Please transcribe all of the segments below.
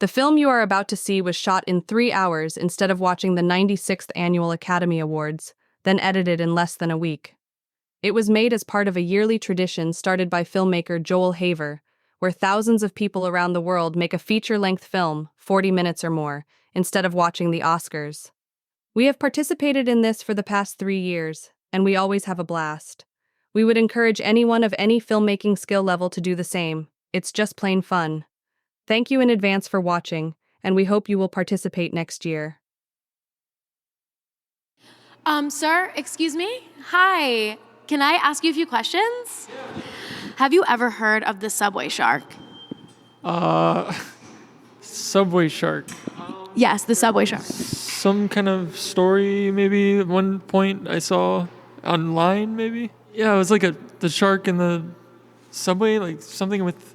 The film you are about to see was shot in 3 hours instead of watching the 96th Annual Academy Awards, then edited in less than a week. It was made as part of a yearly tradition started by filmmaker Joel Haver, where thousands of people around the world make a feature-length film, 40 minutes or more, instead of watching the Oscars. We have participated in this for the past 3 years, and we always have a blast. We would encourage anyone of any filmmaking skill level to do the same. It's just plain fun. Thank you in advance for watching, and we hope you will participate next year. Sir, excuse me? Hi. Can I ask you a few questions? Yeah. Have you ever heard of the subway shark? Subway shark. Yes, the subway shark. Some kind of story, maybe at one point I saw online, maybe? Yeah, it was like the shark in the subway, like something with,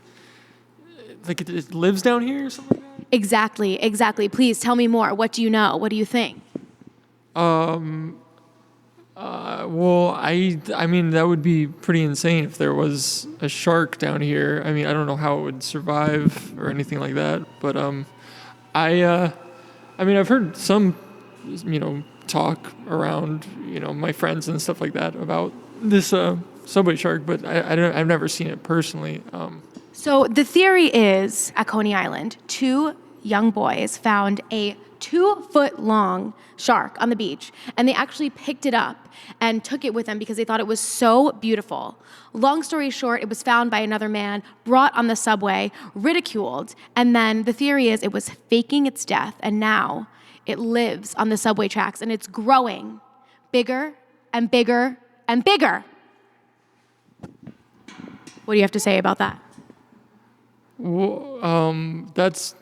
like it lives down here or something like that? Exactly. Please tell me more. What do you know? What do you think? Well, I mean, that would be pretty insane if there was a shark down here. I mean, I don't know how it would survive or anything like that, but I mean, I've heard some, talk around, my friends and stuff like that about this subway shark, but I've never seen it personally. So the theory is at Coney Island, two young boys found a 2-foot-long shark on the beach, and they actually picked it up and took it with them because they thought it was so beautiful. Long story short, it was found by another man, brought on the subway, ridiculed, and then the theory is it was faking its death, and now it lives on the subway tracks, and it's growing bigger and bigger and bigger. What do you have to say about that? Well, that's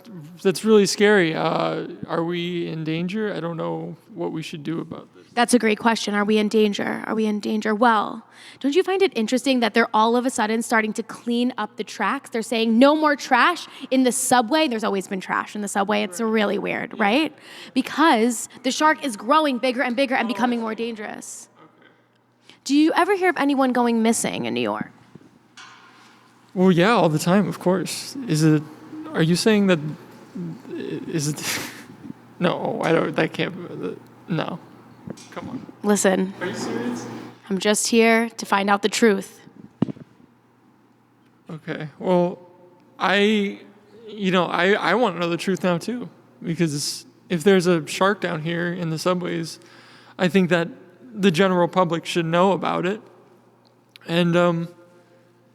really scary. Are we in danger? I don't know what we should do about this. That's a great question. Are we in danger? Are we in danger? Well, don't you find it interesting that they're all of a sudden starting to clean up the tracks? They're saying no more trash in the subway. There's always been trash in the subway. It's really weird, right? Because the shark is growing bigger and bigger and becoming more dangerous. Okay. Do you ever hear of anyone going missing in New York? Well, yeah, all the time, of course. Are you saying that, is it, no, I don't, that can't, no. Come on. Listen. Are you serious? I'm just here to find out the truth. Okay, well, I want to know the truth now too, because if there's a shark down here in the subways, I think that the general public should know about it. And,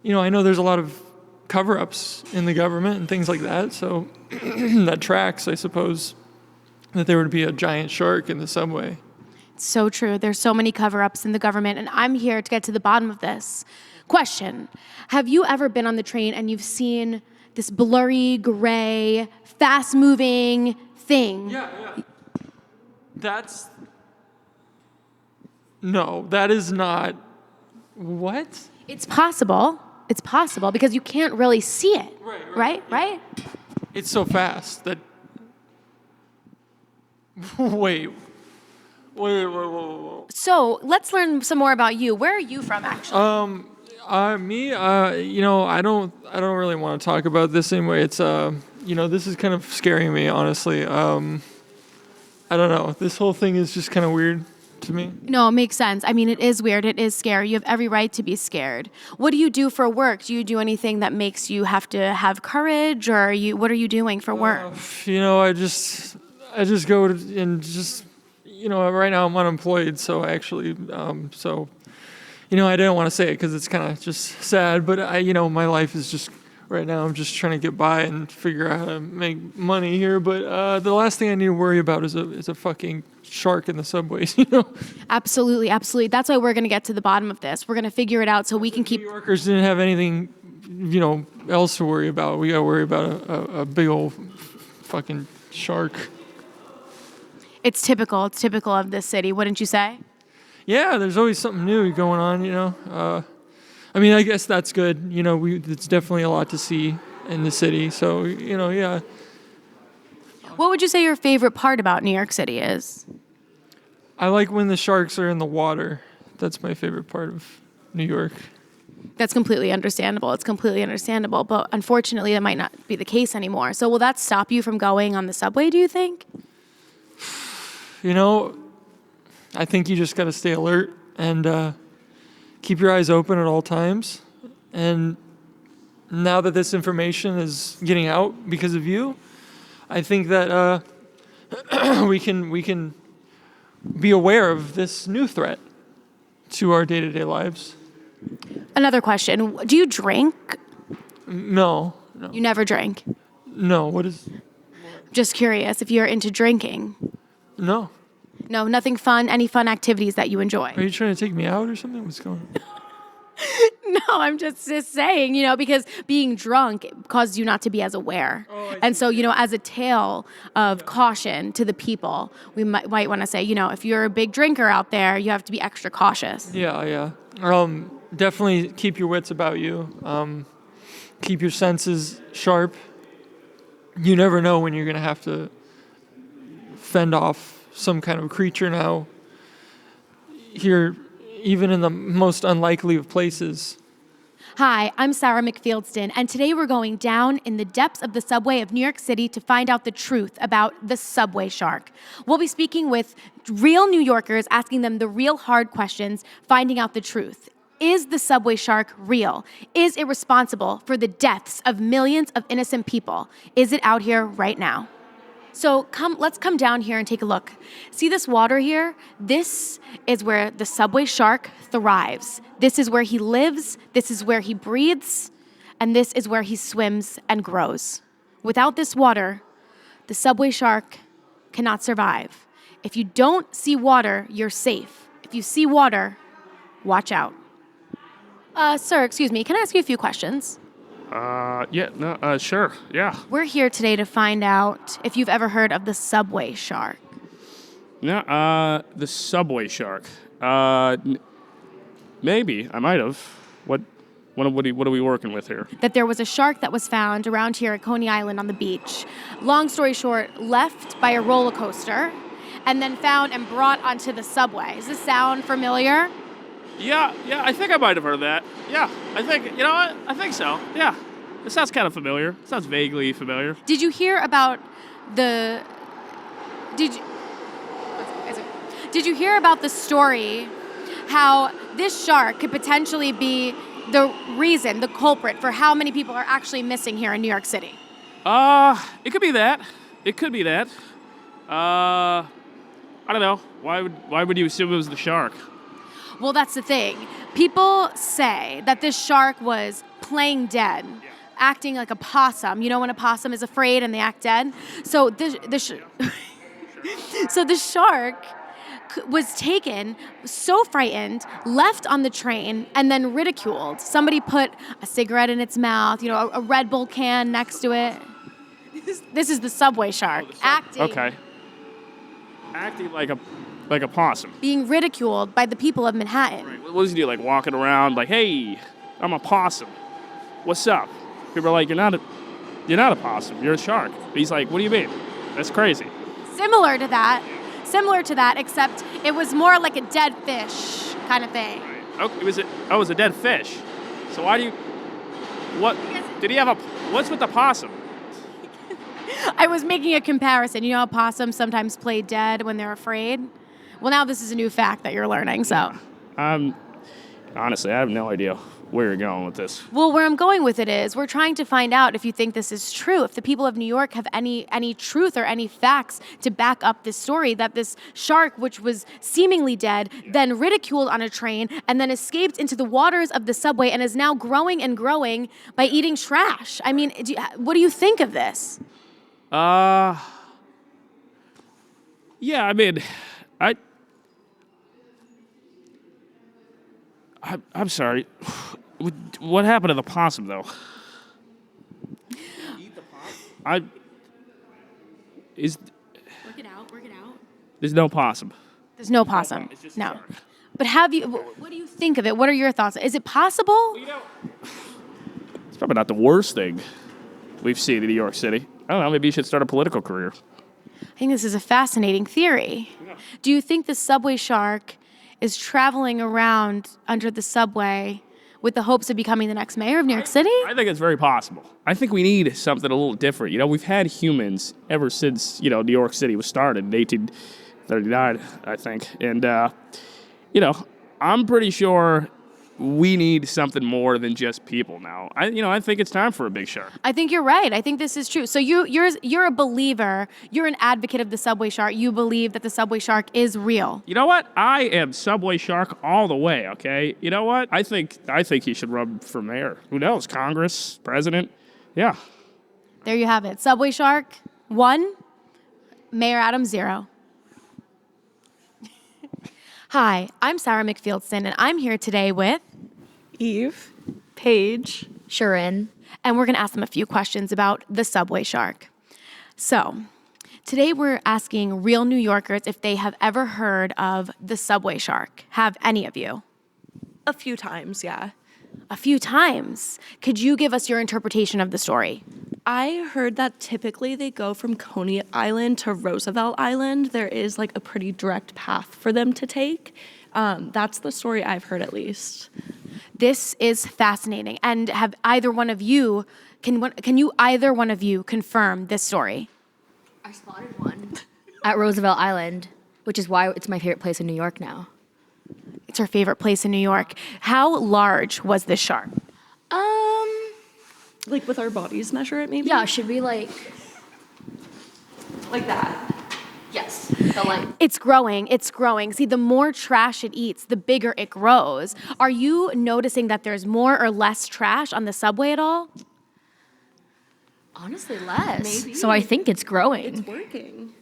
I know there's a lot of cover-ups in the government and things like that, so that tracks, I suppose, that there would be a giant shark in the subway. It's so true. There's so many cover-ups in the government, and I'm here to get to the bottom of this. Question: have you ever been on the train and you've seen this blurry, gray, fast-moving thing? Yeah. No, that is not... What? It's possible. It's possible because you can't really see it. Right? It's so fast that... Wait. So let's learn some more about you. Where are you from, actually? Me, I don't really want to talk about this anyway. It's, this is kind of scaring me, honestly. I don't know. This whole thing is just kind of weird to me. No, it makes sense. I mean, it is weird. It is scary. You have every right to be scared. What do you do for work? Do you do anything that makes you have to have courage, or what are you doing for work? I just go and just, right now I'm unemployed, so actually, I didn't want to say it because it's kind of just sad, but my life is just, right now I'm just trying to get by and figure out how to make money here, but the last thing I need to worry about is a fucking shark in the subways, Absolutely. That's why we're going to get to the bottom of this. We're going to figure it out so we can keep... New Yorkers didn't have anything, else to worry about. We got to worry about a big old fucking shark. It's typical. It's typical of this city, wouldn't you say? Yeah, there's always something new going on, I mean, I guess that's good. It's definitely a lot to see in the city. So, yeah. What would you say your favorite part about New York City is? I like when the sharks are in the water. That's my favorite part of New York. That's completely understandable. It's completely understandable. But unfortunately, that might not be the case anymore. So will that stop you from going on the subway, do you think? You know, I think you just got to stay alert and keep your eyes open at all times. And now that this information is getting out because of you, I think that we can be aware of this new threat to our day-to-day lives. Another question. Do you drink? No, You never drink. no. What is? Just curious if you're into drinking. No. No, nothing fun, any fun activities that you enjoy. Are you trying to take me out or something? What's going on? No, I'm just saying, because being drunk causes you not to be as aware. And so, as a tale of caution to the people, we might want to say, if you're a big drinker out there, you have to be extra cautious. Yeah. Definitely keep your wits about you. Keep your senses sharp. You never know when you're going to have to fend off some kind of creature now. Here, even in the most unlikely of places. Hi, I'm Sarah McFieldson, and today we're going down in the depths of the subway of New York City to find out the truth about the subway shark. We'll be speaking with real New Yorkers, asking them the real hard questions, finding out the truth. Is the subway shark real? Is it responsible for the deaths of millions of innocent people? Is it out here right now? So let's come down here and take a look. See this water here? This is where the subway shark thrives. This is where he lives, this is where he breathes, and this is where he swims and grows. Without this water, the subway shark cannot survive. If you don't see water, you're safe. If you see water, watch out. Sir, excuse me, can I ask you a few questions? Sure, yeah. We're here today to find out if you've ever heard of the subway shark. Yeah, the subway shark. Maybe, I might have. What are we working with here? That there was a shark that was found around here at Coney Island on the beach. Long story short, left by a roller coaster and then found and brought onto the subway. Does this sound familiar? Yeah, I think I might have heard that. Yeah, I think, you know what? I think so, yeah. It sounds kind of familiar. It sounds vaguely familiar. Did you hear about Did you hear about the story how this shark could potentially be the reason, the culprit for how many people are actually missing here in New York City? It could be that. It could be that. I don't know. Why would you assume it was the shark? Well, that's the thing. People say that this shark was playing dead, acting like a possum. You know when a possum is afraid and they act dead? So the shark was taken, so frightened, left on the train, and then ridiculed. Somebody put a cigarette in its mouth, a Red Bull can next to it. This is the subway shark, acting. Okay. Acting like a possum. Being ridiculed by the people of Manhattan. Right. What does he do? Like walking around like, hey, I'm a possum. What's up? People are like, you're not a possum. You're a shark. But he's like, what do you mean? That's crazy. Similar to that, except it was more like a dead fish kind of thing. Right. Okay, it was a dead fish. So why do you? What did he have What's with the possum? I was making a comparison. You know how possums sometimes play dead when they're afraid? Well, now this is a new fact that you're learning, so. Honestly, I have no idea where you're going with this. Well, where I'm going with it is we're trying to find out if you think this is true, if the people of New York have any truth or any facts to back up this story that this shark, which was seemingly dead, then ridiculed on a train and then escaped into the waters of the subway and is now growing and growing by eating trash. I mean, what do you think of this? Yeah, I mean, I'm sorry. What happened to the possum, though? Eat the possum? Work it out. There's no possum. There's no possum. It's just No. shark. But what do you think of it? What are your thoughts? Is it possible? It's probably not the worst thing we've seen in New York City. I don't know, maybe you should start a political career. I think this is a fascinating theory. Yeah. Do you think the subway shark is traveling around under the subway with the hopes of becoming the next mayor of New York City? I think it's very possible. I think we need something a little different. You know, we've had humans ever since, you know, New York City was started in 1839, I think. And, you know, I'm pretty sure we need something more than just people now. I think it's time for a big shark. I think you're right. I think this is true. So you're a believer. You're an advocate of the subway shark. You believe that the subway shark is real. You know what? I am Subway Shark all the way, okay? You know what? I think he should run for mayor. Who knows? Congress, president. Yeah. There you have it. Subway shark 1, Mayor Adams 0. Hi, I'm Sarah McFieldson, and I'm here today with Eve, Paige, Sharon. and we're going to ask them a few questions about the subway shark. So, today we're asking real New Yorkers if they have ever heard of the subway shark. Have any of you? a few times, yeah. A few times. Could you give us your interpretation of the story? I heard that typically they go from Coney Island to Roosevelt Island. There is like a pretty direct path for them to take. That's the story I've heard at least. This is fascinating. And have either one of you, can you either one of you confirm this story? I spotted one at Roosevelt Island, which is why it's my favorite place in New York now. It's her favorite place in New York. How large was this shark? Like with our bodies measure it maybe? Yeah, should we like that. yes, the line. It's growing. It's growing. See, the more trash it eats, the bigger it grows. Are you noticing that there's more or less trash on the subway at all? Honestly, less. Maybe. So I think it's growing. Working.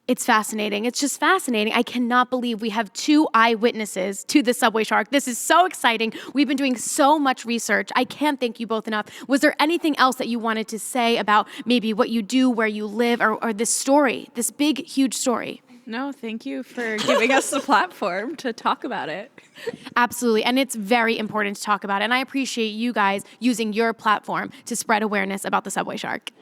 It's fascinating. It's just fascinating. I cannot believe we have 2 eyewitnesses to the subway shark. This is so exciting. We've been doing so much research. I can't thank you both enough. Was there anything else that you wanted to say about maybe what you do, where you live, or this story, this big, huge story? No, thank you for giving us the platform to talk about it. Absolutely. And it's very important to talk about it. And I appreciate you guys using your platform to spread awareness about the subway shark.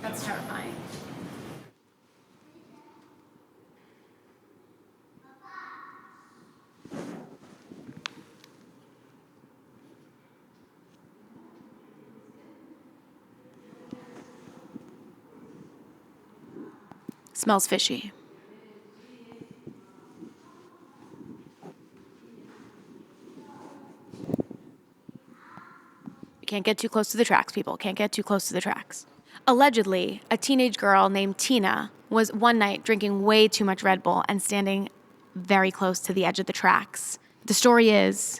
That's terrifying. Smells fishy. You can't get too close to the tracks, people. Can't get too close to the tracks. Allegedly, a teenage girl named Tina was one night drinking way too much Red Bull and standing very close to the edge of the tracks. The story is,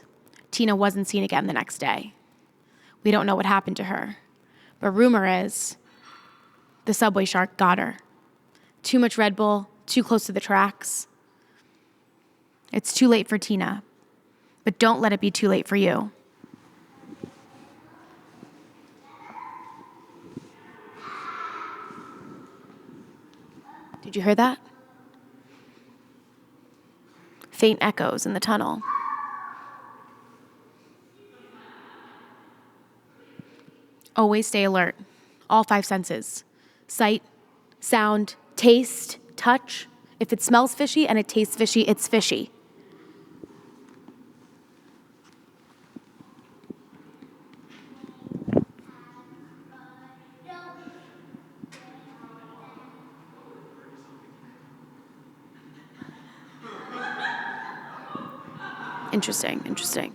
Tina wasn't seen again the next day. We don't know what happened to her. But rumor is, the subway shark got her. Too much Red Bull, too close to the tracks. It's too late for Tina, but don't let it be too late for you. Did you hear that? Faint echoes in the tunnel. Always stay alert. All 5 senses. Sight, sound, taste, touch. If it smells fishy and it tastes fishy, it's fishy. Interesting.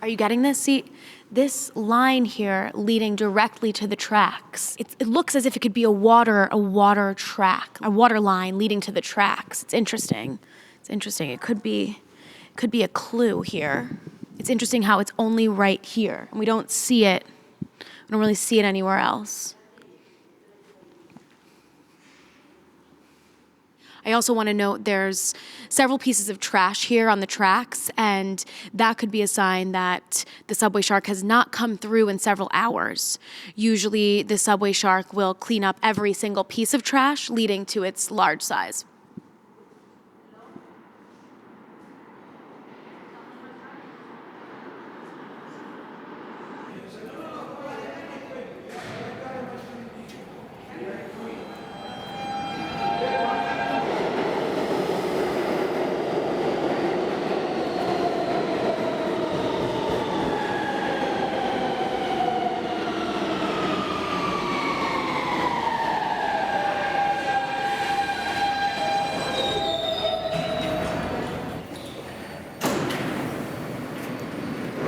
Are you getting this? See, this line here leading directly to the tracks. It looks as if it could be a water track, a water line leading to the tracks. It's interesting. It could be a clue here. It's interesting how it's only right here, and we don't see it. We don't really see it anywhere else. I also want to note there's several pieces of trash here on the tracks, and that could be a sign that the subway shark has not come through in several hours. Usually, the subway shark will clean up every single piece of trash, leading to its large size.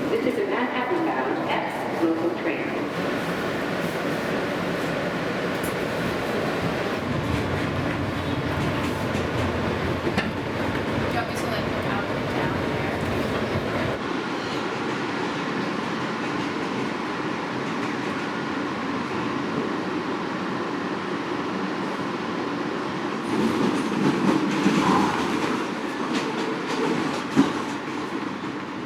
This is a Manhattan-bound X local train.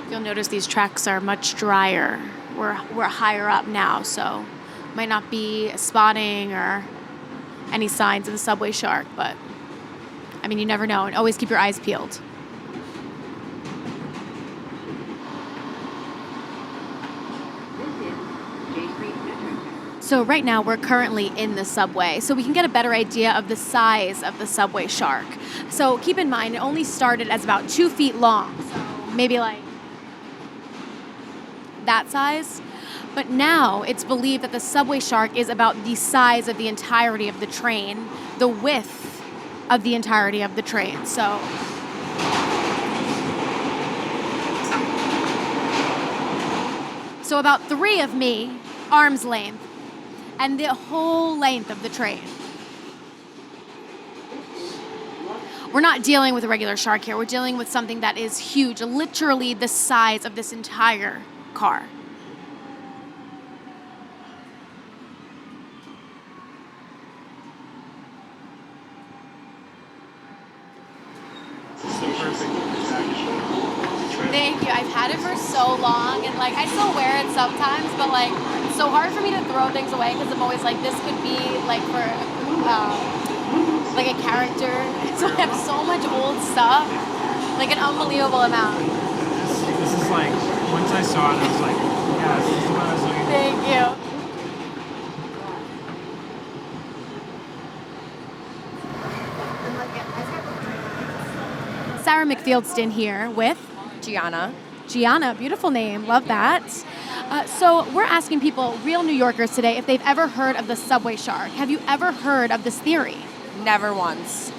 You'll notice these tracks are much drier. We're higher up now, so might not be spotting or any signs of the subway shark, but I mean, you never know, and always keep your eyes peeled. So right now we're currently in the subway, so we can get a better idea of the size of the subway shark. So keep in mind, it only started as about 2 feet long, so maybe like that size. But now it's believed that the subway shark is about the size of the entirety of the train, the width of the entirety of the train. So about 3 of me, arm's length, and the whole length of the train. We're not dealing with a regular shark here. We're dealing with something that is huge, literally the size of this entire car. Thank you. I've had it for so long, and like I still wear it sometimes, but like it's so hard for me to throw things away because I'm always like, this could be like for like a character. So I have so much old stuff, like an unbelievable amount. This is like, once I saw it, I was like, yeah, this is what I was looking for. Thank you. Sarah McFieldson here with Gianna, beautiful name, love that. So we're asking people, real New Yorkers today, if they've ever heard of the subway shark. Have you ever heard of this theory? Never once.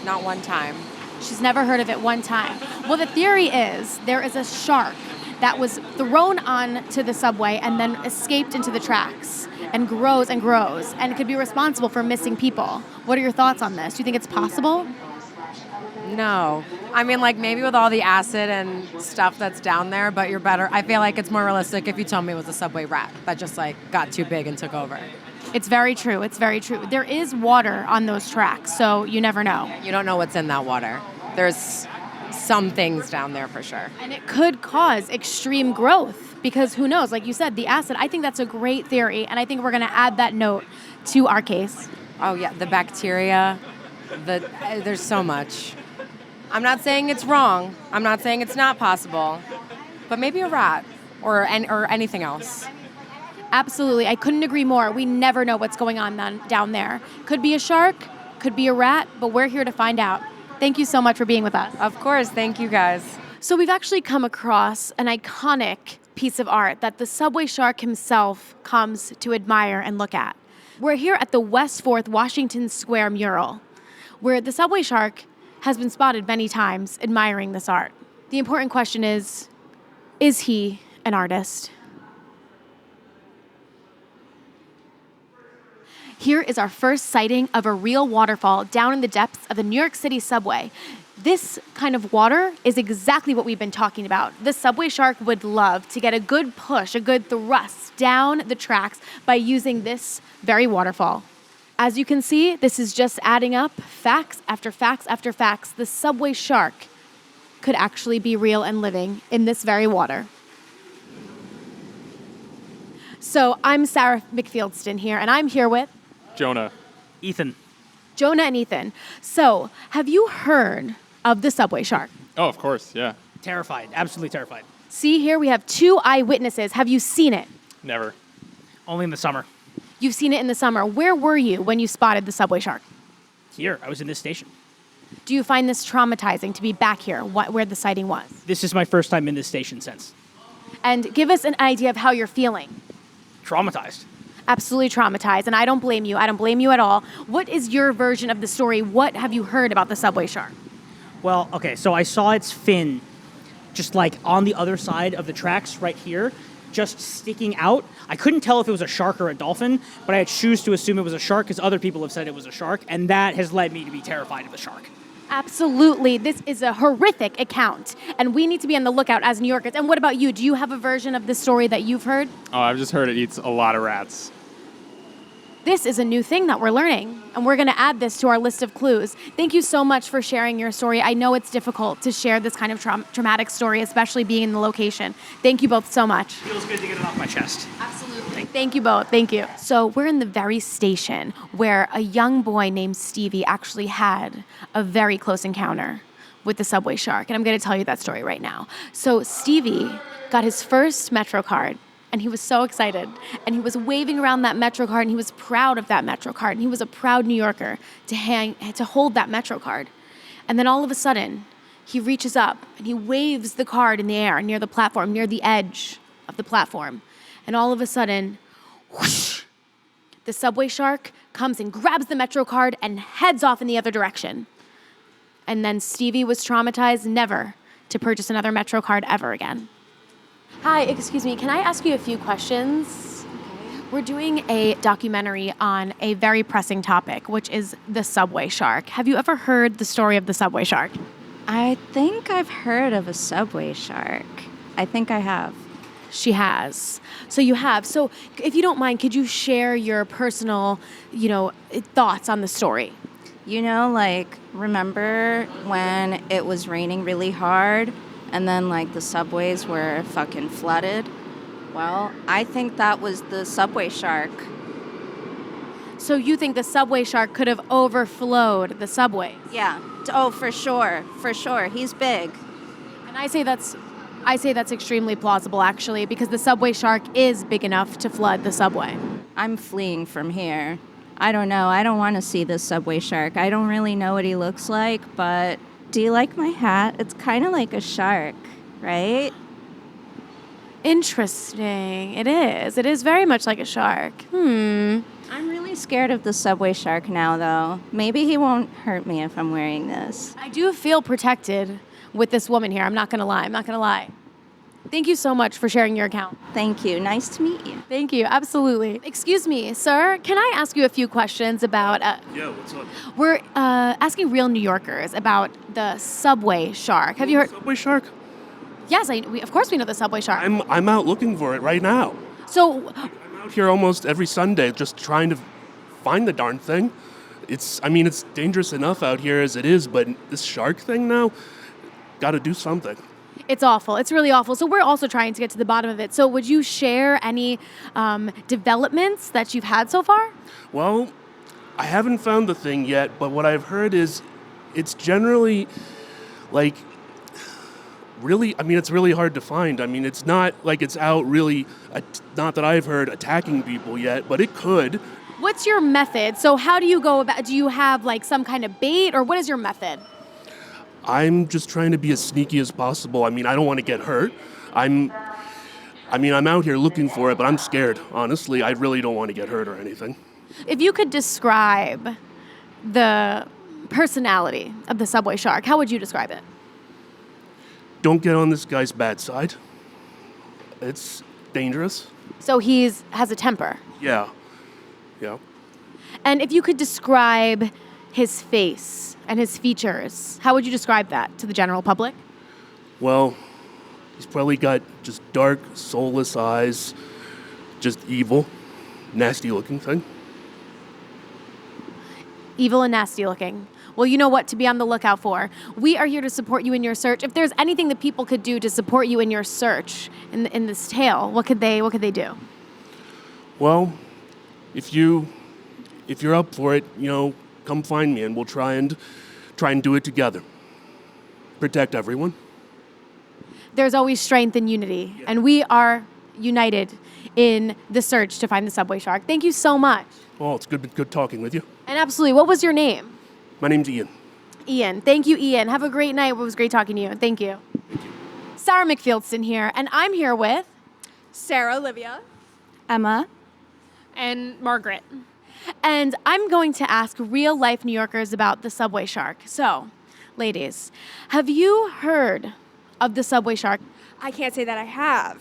Not one time. She's never heard of it one time. Well, the theory is there is a shark that was thrown onto the subway and then escaped into the tracks and grows and could be responsible for missing people. What are your thoughts on this? Do you think it's possible? No. I mean, like, maybe with all the acid and stuff that's down there, but you're better. I feel like it's more realistic if you told me it was a subway rat that just, like, got too big and took over. It's very true. It's very true. There is water on those tracks, so you never know. You don't know what's in that water. There's some things down there for sure. And it could cause extreme growth because who knows? Like you said, the acid. I think that's a great theory, and I think we're going to add that note to our case. Oh, yeah, the bacteria, there's so much. I'm not saying it's wrong. I'm not saying it's not possible. But maybe a rat or anything else. Absolutely. I couldn't agree more. We never know what's going on down there. Could be a shark, could be a rat, but we're here to find out. Thank you so much for being with us. Of course. Thank you, guys. So we've actually come across an iconic piece of art that the subway shark himself comes to admire and look at. We're here at the West 4th Washington Square mural, where the subway shark has been spotted many times admiring this art. The important question is he an artist? Here is our first sighting of a real waterfall down in the depths of the New York City subway. This kind of water is exactly what we've been talking about. The subway shark would love to get a good push, a good thrust down the tracks by using this very waterfall. As you can see, this is just adding up, facts after facts after facts. The subway shark could actually be real and living in this very water. So I'm Sarah McFieldson here, and I'm here with Jonah. Ethan. Jonah and Ethan. So, have you heard of the subway shark? Oh, of course, yeah. Terrified. Absolutely terrified. See here, we have 2 eyewitnesses. Have you seen it? Never. Only in the summer. You've seen it in the summer. Where were you when you spotted the subway shark? Here, I was in this station. Do you find this traumatizing to be back here, where the sighting was? This is my first time in this station since. And give us an idea of how you're feeling. Traumatized. Absolutely traumatized, and I don't blame you. I don't blame you at all. What is your version of the story? What have you heard about the subway shark? Well, okay, so I saw its fin just like on the other side of the tracks right here, just sticking out. I couldn't tell if it was a shark or a dolphin, but I choose to assume it was a shark because other people have said it was a shark, and that has led me to be terrified of the shark. Absolutely. This is a horrific account, and we need to be on the lookout as New Yorkers. And what about you? Do you have a version of this story that you've heard? Oh, I've just heard it eats a lot of rats. This is a new thing that we're learning, and we're going to add this to our list of clues. Thank you so much for sharing your story. I know it's difficult to share this kind of traumatic story, especially being in the location. Thank you both so much. Feels good to get it off my chest. Absolutely. Thank you both. Thank you. So we're in the very station where a young boy named Stevie actually had a very close encounter with the subway shark, and I'm going to tell you that story right now. So Stevie got his first Metro card, and he was so excited, and he was waving around that Metro card, and he was proud of that Metro card, and he was a proud New Yorker to hold that Metro card. And then all of a sudden, he reaches up, and he waves the card in the air near the platform, near the edge of the platform. And all of a sudden, whoosh, the subway shark comes and grabs the Metro card and heads off in the other direction. And then Stevie was traumatized never to purchase another Metro card ever again. Hi, excuse me, can I ask you a few questions? We're doing a documentary on a very pressing topic, which is the subway shark. Have you ever heard the story of the subway shark? I think I've heard of a subway shark. I think I have. She has. So you have. So if you don't mind, could you share your personal, thoughts on the story? Remember when it was raining really hard and then, the subways were fucking flooded? Well, I think that was the subway shark. So you think the subway shark could have overflowed the subways? Yeah. Oh, for sure. For sure. He's big. And I say that's extremely plausible, actually, because the subway shark is big enough to flood the subway. I'm fleeing from here. I don't know. I don't want to see this subway shark. I don't really know what he looks like, but do you like my hat? It's kind of like a shark, right? Interesting. It is. It is very much like a shark. I'm really scared of the subway shark now, though. Maybe he won't hurt me if I'm wearing this. I do feel protected with this woman here. I'm not going to lie. Thank you so much for sharing your account. Thank you. Nice to meet you. Thank you. Absolutely. Excuse me, sir. Can I ask you a few questions about... Yeah, what's up? We're asking real New Yorkers about the subway shark. Have you heard... Subway shark? Yes, of course we know the subway shark. I'm out looking for it right now. So... I'm out here almost every Sunday just trying to find the darn thing. It's dangerous enough out here as it is, but this shark thing now, gotta do something. It's awful. It's really awful. So we're also trying to get to the bottom of it. So would you share any developments that you've had so far? Well, I haven't found the thing yet, but what I've heard is it's generally it's really hard to find. It's not like it's out really, not that I've heard attacking people yet, but it could. What's your method? So how do you go about, do you have some kind of bait, or what is your method? I'm just trying to be as sneaky as possible. I don't want to get hurt. I'm out here looking for it, but I'm scared. Honestly, I really don't want to get hurt or anything. If you could describe the personality of the subway shark, how would you describe it? Don't get on this guy's bad side. It's dangerous. So has a temper. Yeah. And if you could describe his face and his features, how would you describe that to the general public? Well, he's probably got just dark, soulless eyes, just evil, nasty looking thing. evil and nasty looking. Well, you know what to be on the lookout for. We are here to support you in your search. If there's anything that people could do to support you in your search in this tale, what could they do? Well, if you're up for it, come find me and we'll try and do it together. Protect everyone. There's always strength in unity, and we are united in the search to find the subway shark. Thank you so much. Oh, it's good talking with you. And absolutely, what was your name? My name's Ian. Ian. Thank you, Ian. Have a great night. It was great talking to you. Thank you. Sarah McFieldson here, and I'm here with Sarah, Olivia, Emma, and Margaret. And I'm going to ask real-life New Yorkers about the subway shark. So, ladies, have you heard of the subway shark? I can't say that I have.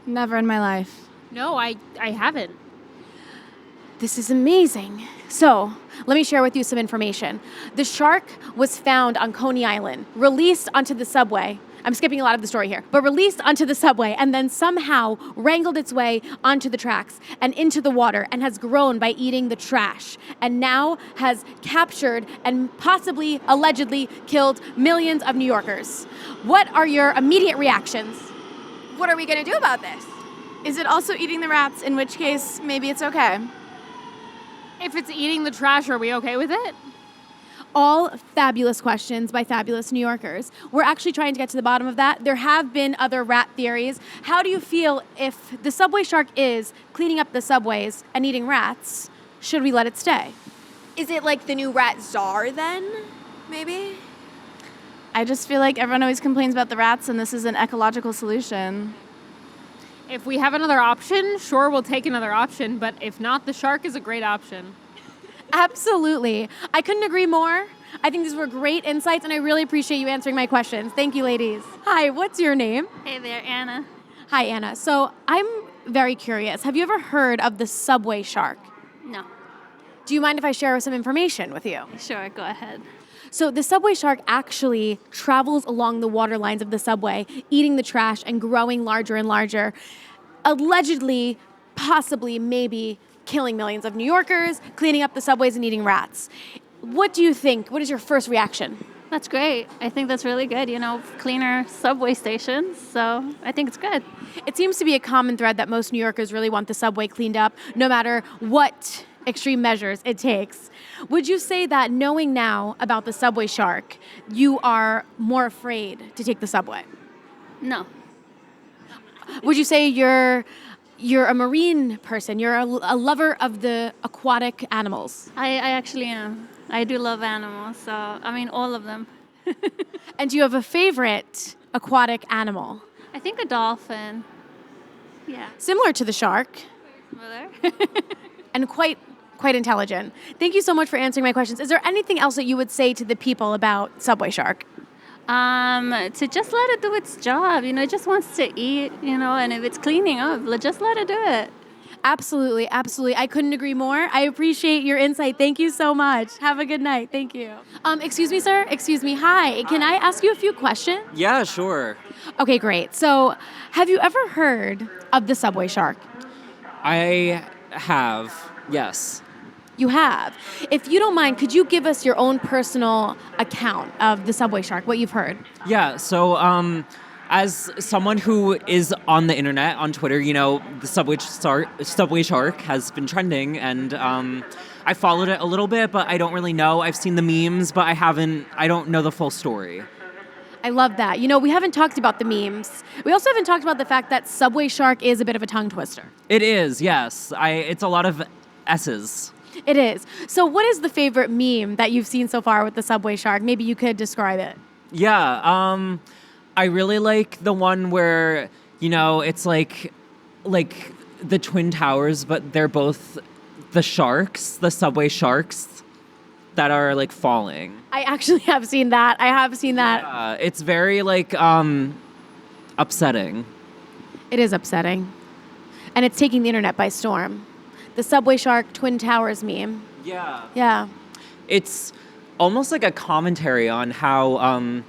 Never in my life. No, I haven't. This is amazing. So, let me share with you some information. The shark was found on Coney Island, released onto the subway. I'm skipping a lot of the story here, but released onto the subway and then somehow wrangled its way onto the tracks and into the water and has grown by eating the trash and now has captured and possibly, allegedly, killed millions of New Yorkers. What are your immediate reactions? What are we going to do about this? Is it also eating the rats, in which case maybe it's okay? If it's eating the trash, are we okay with it? All fabulous questions by fabulous New Yorkers. We're actually trying to get to the bottom of that. There have been other rat theories. How do you feel if the subway shark is cleaning up the subways and eating rats? Should we let it stay? Is it like the new rat czar then? Maybe? I just feel like everyone always complains about the rats, and this is an ecological solution. If we have another option, sure, we'll take another option, but if not, the shark is a great option. Absolutely. I couldn't agree more. I think these were great insights, and I really appreciate you answering my questions. Thank you, ladies. Hi, what's your name? Hey there, Anna. Hi, Anna. So I'm very curious. Have you ever heard of the subway shark? No. Do you mind if I share some information with you? Sure, go ahead. So the subway shark actually travels along the water lines of the subway, eating the trash and growing larger and larger, allegedly, possibly, maybe killing millions of New Yorkers, cleaning up the subways and eating rats. What do you think? What is your first reaction? That's great. I think that's really good, cleaner subway stations, so I think it's good. It seems to be a common thread that most New Yorkers really want the subway cleaned up, no matter what extreme measures it takes. Would you say that knowing now about the subway shark, you are more afraid to take the subway? No. Would you say you're a marine person? You're a lover of the aquatic animals? I actually am. I do love animals, so all of them. And do you have a favorite aquatic animal? I think a dolphin. Yeah. Similar to the shark. Similar. And quite intelligent. Thank you so much for answering my questions. Is there anything else that you would say to the people about subway shark? To just let it do its job. It just wants to eat, and if it's cleaning up, just let it do it. Absolutely, absolutely. I couldn't agree more. I appreciate your insight. Thank you so much. Have a good night. Thank you. Excuse me, sir. Excuse me. Hi. Can I ask you a few questions? Yeah, sure. Okay, great. So, have you ever heard of the subway shark? I have, yes. You have. If you don't mind, could you give us your own personal account of the subway shark, what you've heard? Yeah, so as someone who is on the internet, on Twitter, the subway shark has been trending, and I followed it a little bit, but I don't really know. I've seen the memes, but I don't know the full story. I love that. We haven't talked about the memes. We also haven't talked about the fact that subway shark is a bit of a tongue twister. It is, yes. It's a lot of S's. It is. So what is the favorite meme that you've seen so far with the subway shark? Maybe you could describe it. Yeah, I really like the one where, it's like the Twin Towers, but they're both the sharks, the subway sharks that are falling. I actually have seen that. Yeah, it's very upsetting. It is upsetting. And it's taking the internet by storm. The subway shark Twin Towers meme. Yeah. Yeah. It's almost like a commentary on how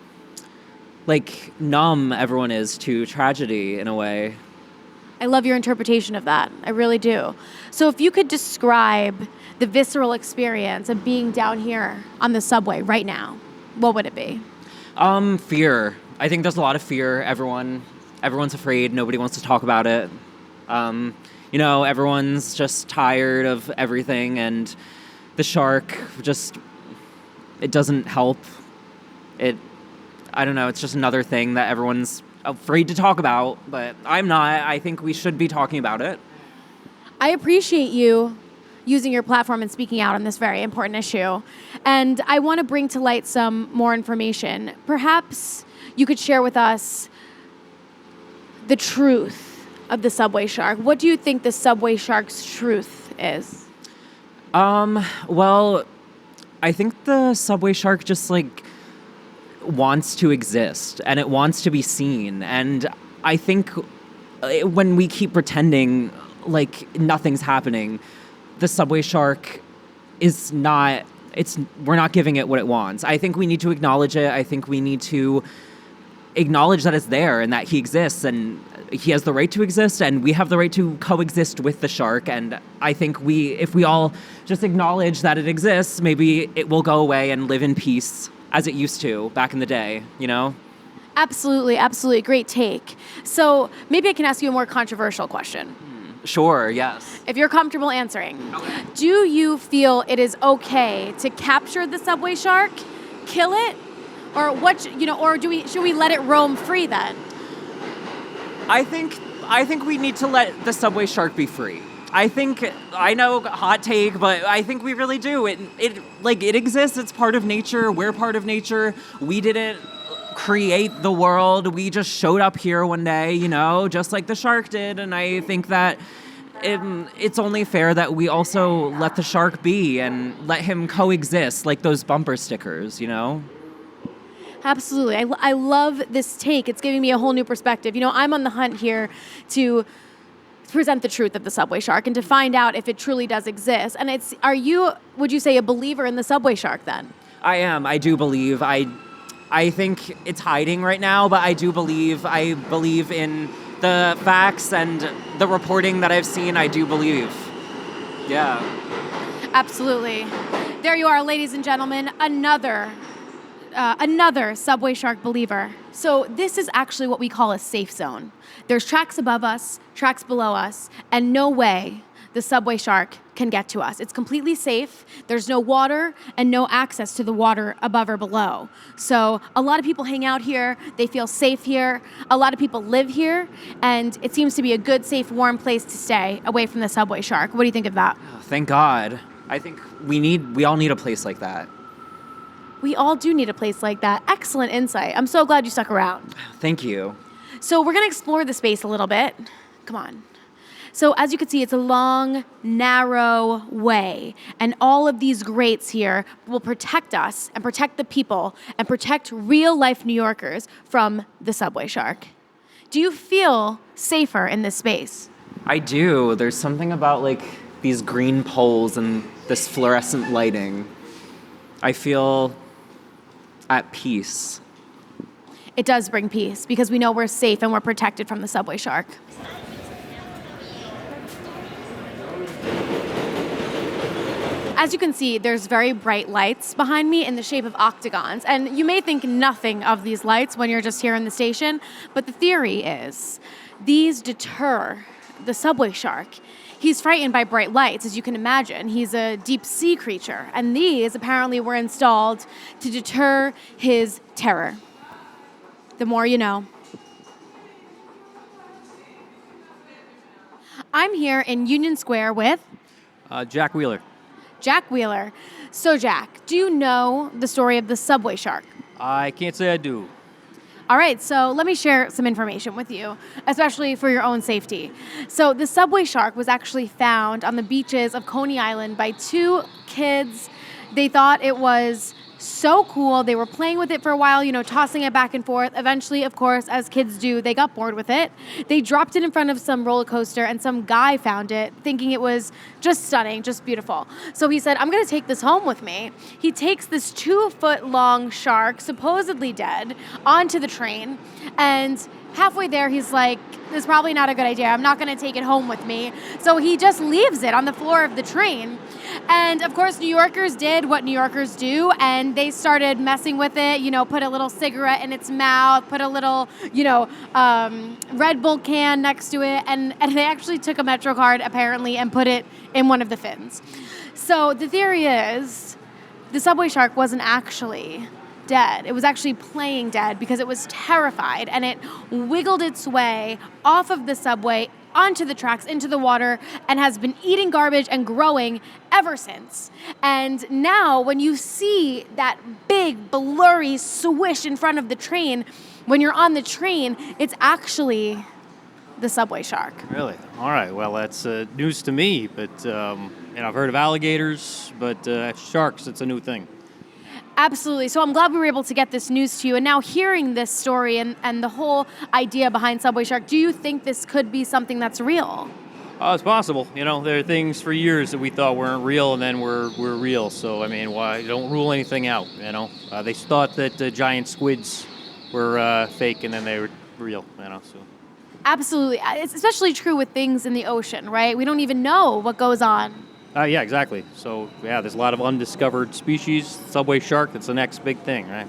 numb everyone is to tragedy in a way. I love your interpretation of that. I really do. So if you could describe the visceral experience of being down here on the subway right now, what would it be? Fear. I think there's a lot of fear. Everyone's afraid. Nobody wants to talk about it. Everyone's just tired of everything, and the shark it doesn't help. I don't know, it's just another thing that everyone's afraid to talk about, but I'm not. I think we should be talking about it. I appreciate you using your platform and speaking out on this very important issue. And I want to bring to light some more information. Perhaps you could share with us the truth of the subway shark. What do you think the subway shark's truth is? Well, I think the subway shark just wants to exist, and it wants to be seen. And I think when we keep pretending like nothing's happening, the subway shark we're not giving it what it wants. I think we need to acknowledge it. I think we need to acknowledge that it's there and that he exists, and he has the right to exist, and we have the right to coexist with the shark. And I think if we all just acknowledge that it exists, maybe it will go away and live in peace as it used to back in the day, Absolutely, absolutely. Great take. So maybe I can ask you a more controversial question. Sure, yes. If you're comfortable answering, do you feel it is okay to capture the subway shark, kill it, or should we let it roam free then? I think we need to let the subway shark be free. I know, hot take, but I think we really do. It exists. It's part of nature. We're part of nature. We didn't create the world. We just showed up here one day, just like the shark did. And I think that it's only fair that we also let the shark be and let him coexist, like those bumper stickers, Absolutely. I love this take. It's giving me a whole new perspective. I'm on the hunt here to present the truth of the subway shark and to find out if it truly does exist. And would you say, a believer in the subway shark then? I am. I do believe. I think it's hiding right now, but I believe in the facts and the reporting that I've seen. I do believe. Yeah. Absolutely. There you are, ladies and gentlemen, another subway shark believer. So this is actually what we call a safe zone. There's tracks above us, tracks below us, and no way the subway shark can get to us. It's completely safe. There's no water and no access to the water above or below. So a lot of people hang out here. They feel safe here. A lot of people live here, and it seems to be a good, safe, warm place to stay away from the subway shark. What do you think of that? Thank God. I think we all need a place like that. We all do need a place like that. Excellent insight. I'm so glad you stuck around. Thank you. So we're going to explore the space a little bit. Come on. So as you can see, it's a long, narrow way. And all of these grates here will protect us and protect the people and protect real-life New Yorkers from the subway shark. Do you feel safer in this space? I do. There's something about these green poles and this fluorescent lighting. I feel at peace. It does bring peace because we know we're safe and we're protected from the subway shark. As you can see, there's very bright lights behind me in the shape of octagons. And you may think nothing of these lights when you're just here in the station, but the theory is these deter the subway shark. He's frightened by bright lights, as you can imagine. He's a deep sea creature, and these apparently were installed to deter his terror. The more you know. I'm here in Union Square with Jack Wheeler. Jack Wheeler. So Jack, do you know the story of the subway shark? I can't say I do. All right, so let me share some information with you, especially for your own safety. So the subway shark was actually found on the beaches of Coney Island by two kids. They thought it was so cool. They were playing with it for a while, tossing it back and forth. Eventually, of course, as kids do, they got bored with it. They dropped it in front of some roller coaster, and some guy found it, thinking it was just stunning, just beautiful. So he said, I'm going to take this home with me. He takes this 2-foot-long shark, supposedly dead, onto the train, and halfway there, he's like, this is probably not a good idea. I'm not going to take it home with me. So he just leaves it on the floor of the train. And of course, New Yorkers did what New Yorkers do, and they started messing with it, put a little cigarette in its mouth, put a little, Red Bull can next to it, and they actually took a Metro card, apparently, and put it in one of the fins. So the theory is the subway shark wasn't actually dead. It was actually playing dead because it was terrified, and it wiggled its way off of the subway onto the tracks, into the water, and has been eating garbage and growing ever since. And now when you see that big, blurry swish in front of the train, when you're on the train, it's actually the subway shark. Really? All right. Well, that's news to me, but I've heard of alligators, but sharks, it's a new thing. Absolutely. So I'm glad we were able to get this news to you. And now hearing this story and the whole idea behind Subway Shark, do you think this could be something that's real? It's possible. There are things for years that we thought weren't real, and then were real. So, why don't rule anything out, They thought that giant squids were fake, and then they were real, so. Absolutely. It's especially true with things in the ocean, right? We don't even know what goes on. Yeah, exactly. So, there's a lot of undiscovered species. Subway shark, that's the next big thing, right?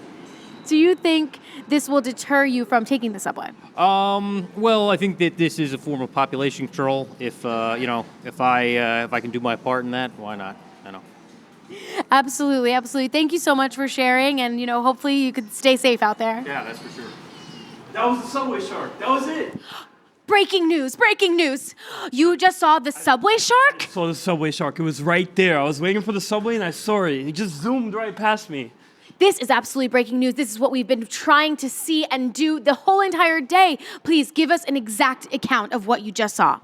Do you think this will deter you from taking the subway? Well, I think that this is a form of population control. If I can do my part in that, why not? Absolutely, absolutely. Thank you so much for sharing, and hopefully you could stay safe out there. Yeah, that's for sure. That was the subway shark. That was it. Breaking news, breaking news. You just saw the subway shark? I saw the subway shark. It was right there. I was waiting for the subway and I saw it. It just zoomed right past me. This is absolutely breaking news. This is what we've been trying to see and do the whole entire day. Please give us an exact account of what you just saw.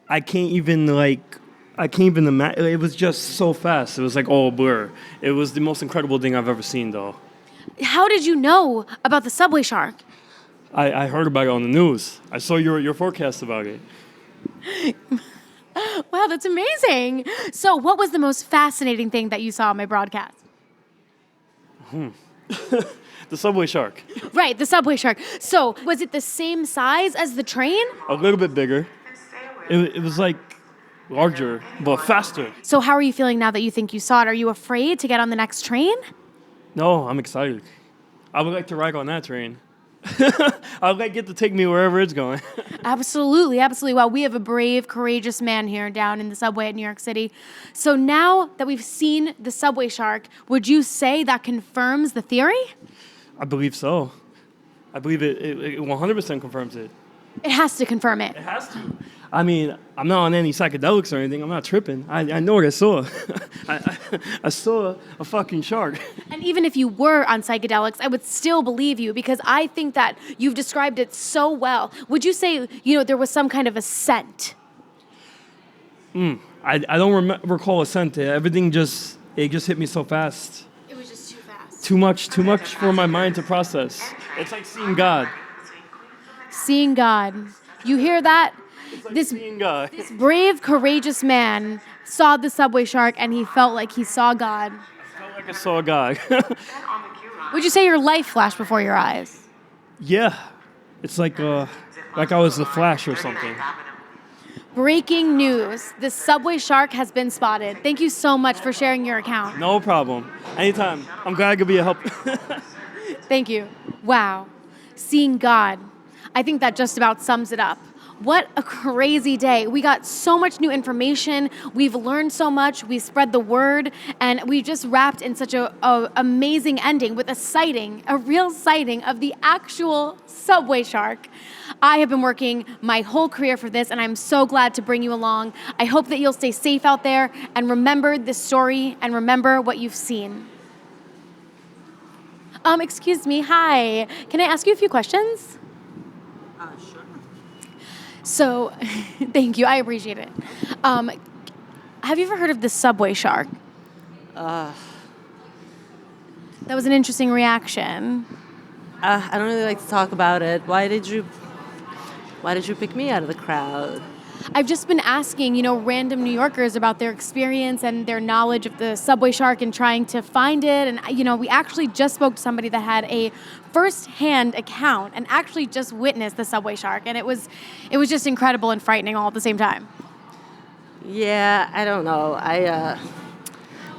I can't even imagine. It was just so fast. It was like all a blur. It was the most incredible thing I've ever seen, though. How did you know about the subway shark? I heard about it on the news. I saw your forecast about it. Wow, that's amazing. So what was the most fascinating thing that you saw on my broadcast? The subway shark. Right, the subway shark. So was it the same size as the train? A little bit bigger. It was like larger, but faster. So how are you feeling now that you think you saw it? Are you afraid to get on the next train? No, I'm excited. I would like to ride on that train. I would like it to take me wherever it's going. Absolutely, absolutely. Well, we have a brave, courageous man here down in the subway at New York City. So now that we've seen the subway shark, would you say that confirms the theory? I believe so. I believe it 100% confirms it. It has to confirm it. It has to. I'm not on any psychedelics or anything. I'm not tripping. I know what I saw. I saw a fucking shark. And even if you were on psychedelics, I would still believe you because I think that you've described it so well. Would you say, there was some kind of a scent? I don't recall a scent. Everything just hit me so fast. It was just too fast. Too much for my mind to process. It's like seeing God. Seeing God. You hear that? Like this brave, courageous man saw the subway shark and he felt like he saw God. I felt like I saw God. Would you say your life flashed before your eyes? Yeah. It's like I was the Flash or something. Breaking news. The subway shark has been spotted. Thank you so much for sharing your account. No problem. Anytime. I'm glad I could be a help. Thank you. Wow. Seeing God. I think that just about sums it up. What a crazy day. We got so much new information. We've learned so much. We spread the word. And we just wrapped in such a amazing ending with a real sighting of the actual subway shark. I have been working my whole career for this, and I'm so glad to bring you along. I hope that you'll stay safe out there and remember this story and remember what you've seen. Excuse me. Hi. Can I ask you a few questions? Sure. So, thank you. I appreciate it. Have you ever heard of the subway shark? That was an interesting reaction. I don't really like to talk about it. Why did you pick me out of the crowd? I've just been asking, random New Yorkers about their experience and their knowledge of the subway shark and trying to find it. And, we actually just spoke to somebody that had a first-hand account and actually just witnessed the subway shark. And it was just incredible and frightening all at the same time. Yeah, I don't know. I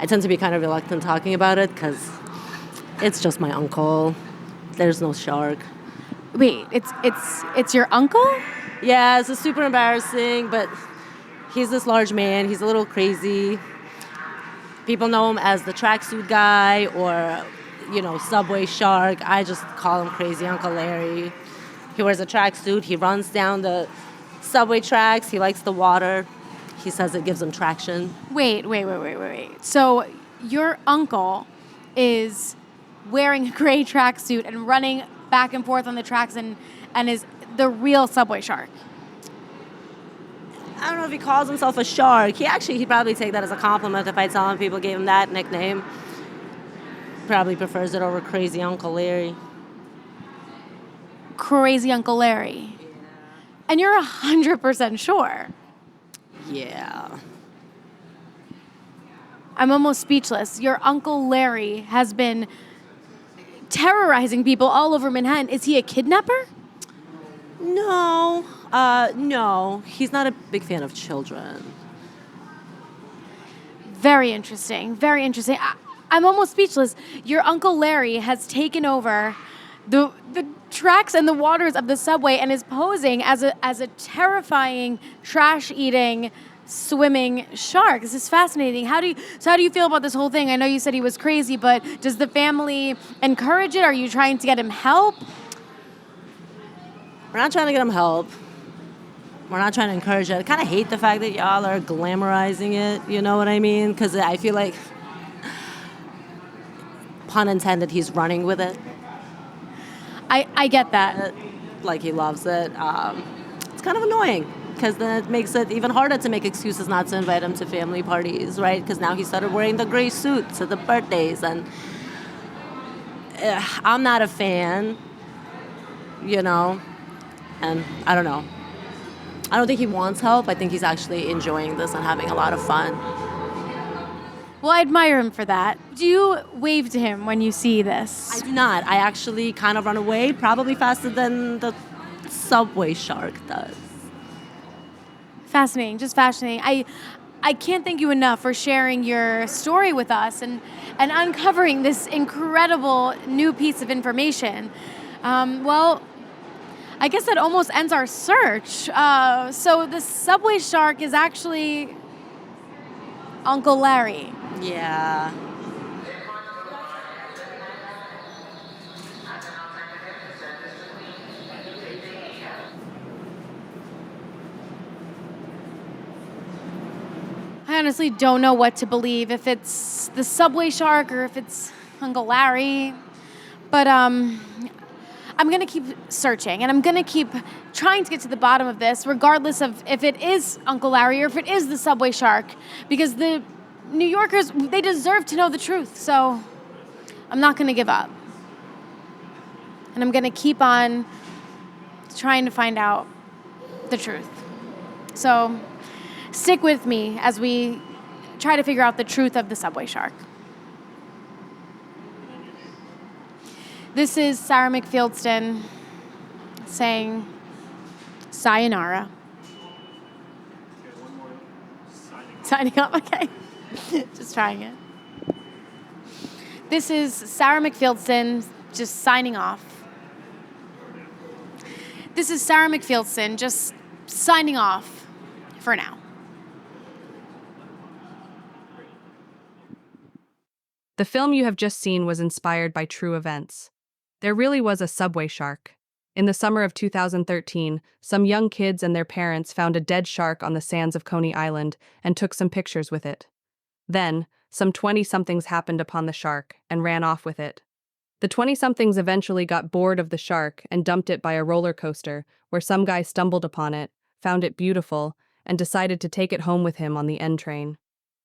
tend to be kind of reluctant talking about it because it's just my uncle. There's no shark. Wait, it's your uncle? Yeah, it's super embarrassing, but he's this large man. He's a little crazy. People know him as the tracksuit guy or, subway shark. I just call him Crazy Uncle Larry. He wears a tracksuit. He runs down the subway tracks. He likes the water. He says it gives him traction. Wait. So your uncle is wearing a gray tracksuit and running back and forth on the tracks and is the real subway shark. I don't know if he calls himself a shark. He'd probably take that as a compliment if I tell him people gave him that nickname. Probably prefers it over Crazy Uncle Larry. Crazy Uncle Larry. And you're 100% sure. Yeah. I'm almost speechless. Your Uncle Larry has been terrorizing people all over Manhattan. Is he a kidnapper? No. He's not a big fan of children. Very interesting. I'm almost speechless. Your Uncle Larry has taken over the tracks and the waters of the subway and is posing as a terrifying, trash-eating, swimming shark. This is fascinating. How do you feel about this whole thing? I know you said he was crazy, but does the family encourage it? Are you trying to get him help? We're not trying to get him help. We're not trying to encourage it. I kind of hate the fact that y'all are glamorizing it, you know what I mean? Because I feel like, pun intended, he's running with it. I get that. Like he loves it. It's kind of annoying because then it makes it even harder to make excuses not to invite him to family parties, right? Because now he started wearing the gray suits at the birthdays, and I'm not a fan, and I don't know. I don't think he wants help. I think he's actually enjoying this and having a lot of fun. Well, I admire him for that. Do you wave to him when you see this? I do not. I actually kind of run away, probably faster than the subway shark does. Fascinating, just fascinating. I can't thank you enough for sharing your story with us and uncovering this incredible new piece of information. Well, I guess that almost ends our search. So the subway shark is actually Uncle Larry. Yeah. I honestly don't know what to believe, if it's the subway shark or if it's Uncle Larry. But I'm going to keep searching, and I'm going to keep trying to get to the bottom of this, regardless of if it is Uncle Larry or if it is the subway shark, because the New Yorkers, they deserve to know the truth. So I'm not going to give up. And I'm going to keep on trying to find out the truth. So stick with me as we try to figure out the truth of the subway shark. This is Sarah McFieldson saying sayonara. Signing up, okay. Just trying it. This is Sarah McFieldson just signing off. This is Sarah McFieldson just signing off for now. The film you have just seen was inspired by true events. There really was a subway shark. In the summer of 2013, some young kids and their parents found a dead shark on the sands of Coney Island and took some pictures with it. Then, some 20-somethings happened upon the shark and ran off with it. The 20-somethings eventually got bored of the shark and dumped it by a roller coaster, where some guy stumbled upon it, found it beautiful, and decided to take it home with him on the N train.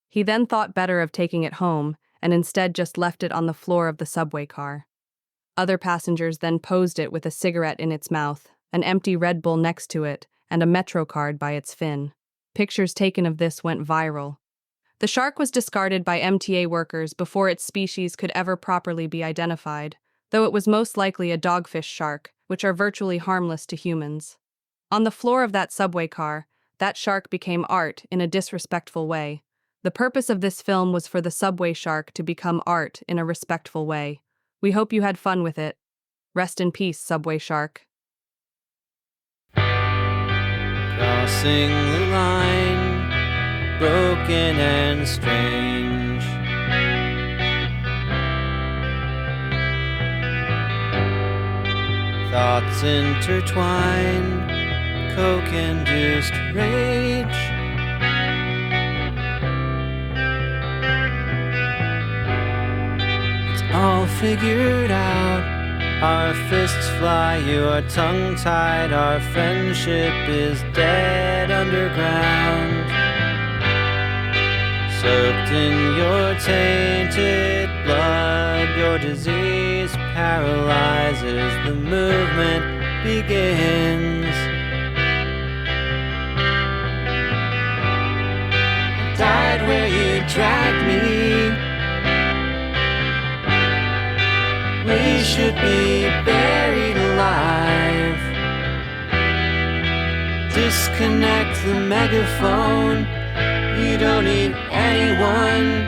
He then thought better of taking it home, and instead just left it on the floor of the subway car. Other passengers then posed it with a cigarette in its mouth, an empty Red Bull next to it, and a Metro card by its fin. Pictures taken of this went viral. The shark was discarded by MTA workers before its species could ever properly be identified, though it was most likely a dogfish shark, which are virtually harmless to humans. On the floor of that subway car, that shark became art in a disrespectful way. The purpose of this film was for the subway shark to become art in a respectful way. We hope you had fun with it. Rest in peace, subway shark. Crossing the line, broken and strange. Thoughts intertwine, coke-induced rage. It's all figured out. Our fists fly, you are tongue-tied. Our friendship is dead underground. Soaked in your tainted blood, your disease paralyzes. The movement begins. I died where you dragged me. We should be buried alive. Disconnect the megaphone. You don't need anyone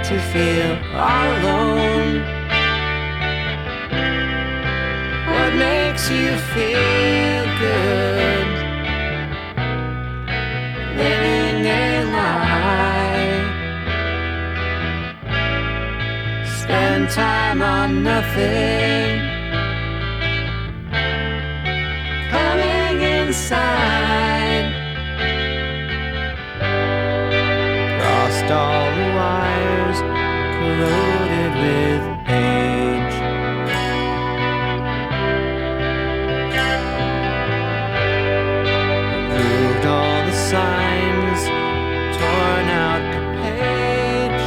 to feel all alone. What makes you feel good? Living a lie. Spend time on nothing. Coming inside. Crossed all the wires, corroded with age. Removed all the signs, torn out the page.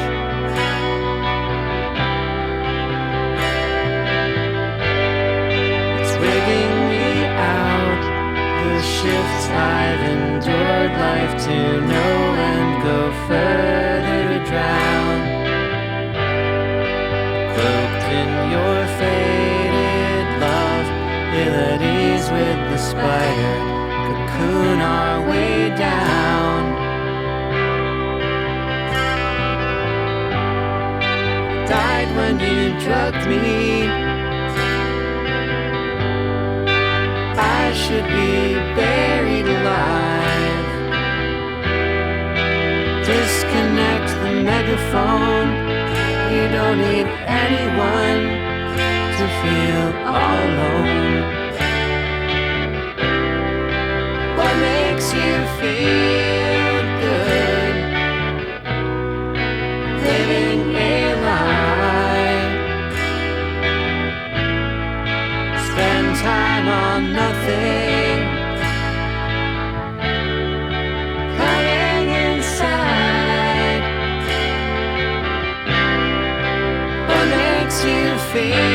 It's wigging me out. The shifts I've endured, life to know and go further to drown. Cloaked in your faded love, ill at ease with the spider, cocoon our way down. Died when you drugged me. I should be buried alive. Disconnect the megaphone. You don't need anyone to feel all alone. What makes you feel good? Living a lie. Spend time on nothing. Coming inside. What makes you feel